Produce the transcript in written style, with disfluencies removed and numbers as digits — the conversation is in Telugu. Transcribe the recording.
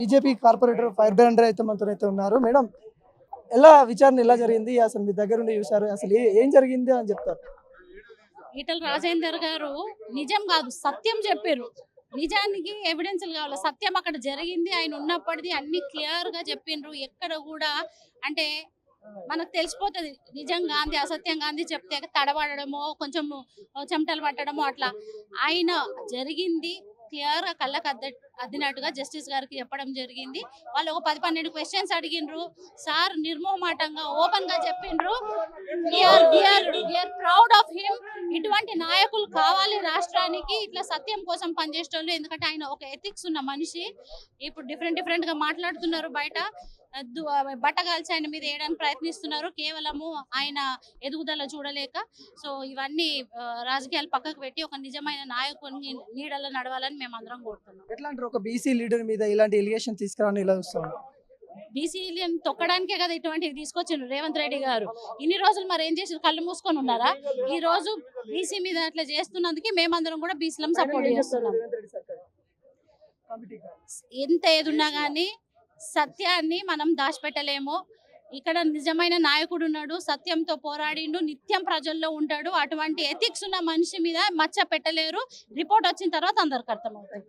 బీజేపీ కార్పొరేటర్ ఫైర్ బ్రాండర్ అయితే మనతో అయితే ఉన్నారు. మేడం, ఎలా విచారణ ఎలా జరిగింది? అసలు మీ దగ్గర ఉండి చూసారు, అసలు ఏం జరిగింది అని చెప్తారు? ఈటల రాజేందర్ గారు నిజం కాదు సత్యం చెప్పారు. నిజానికి ఎవిడెన్స్లు కావాలి. సత్యం అక్కడ జరిగింది, ఆయన ఉన్నప్పటిది అన్ని క్లియర్ గా చెప్పిండ్రు. ఎక్కడ కూడా అంటే మనకు తెలిసిపోతుంది నిజం గాంధీ అసత్యం గాంధీ చెప్తే తడబడమో కొంచెం చెమటలు పట్టడమో అట్లా. ఆయన జరిగింది క్లియర్ గా కళ్ళకు అద్దినట్టుగా జస్టిస్ గారికి చెప్పడం జరిగింది. వాళ్ళు ఒక 10-12 క్వశ్చన్స్ అడిగిండ్రు. సార్ నిర్మోహమాటంగా ఓపెన్ గా చెప్పిండ్రు, ప్రౌడ్ ఆఫ్ హిమ్. ఇటువంటి నాయకులు కావాలి రాష్ట్రానికి, ఇట్లా సత్యం కోసం పనిచేసేటోళ్ళు. ఎందుకంటే ఆయన ఒక ఎథిక్స్ ఉన్న మనిషి. ఇప్పుడు డిఫరెంట్ గా మాట్లాడుతున్నారు బయట, బట్టగాల్చి ఆయన మీద వేయడానికి ప్రయత్నిస్తున్నారు, కేవలము ఆయన ఎదుగుదల చూడలేక. సో ఇవన్నీ రాజకీయాలు పక్కకు పెట్టి ఒక నిజమైన నాయకుని నీడలో నడవాలని మేము అందరం కోరుతున్నాం. ఎట్లా అంటారు, ఒక బీసీ లీడర్ మీద ఇలాంటి ఎలిగేషన్ తీసుకురాని ఇలా చూస్తాం? బీసీలను తొక్కడానికే కదా ఇటువంటివి తీసుకొచ్చిండ్రు రేవంత్ రెడ్డి గారు. ఇన్ని రోజులు మరి ఏం చేసి కళ్ళు మూసుకొని ఉన్నారా? ఈ రోజు బీసీ మీద అట్లా చేస్తున్నందుకు మేమందరం కూడా బీసీలను సపోర్ట్ చేస్తున్నాం. ఎంత ఏదున్నా కానీ సత్యాన్ని మనం దాచిపెట్టలేము. ఇక్కడ నిజమైన నాయకుడు ఉన్నాడు, సత్యంతో పోరాడిండు, నిత్యం ప్రజల్లో ఉంటాడు. అటువంటి ఎథిక్స్ ఉన్న మనిషి మీద మచ్చ పెట్టలేరు. రిపోర్ట్ వచ్చిన తర్వాత అందరికి అర్థమవుతుంది.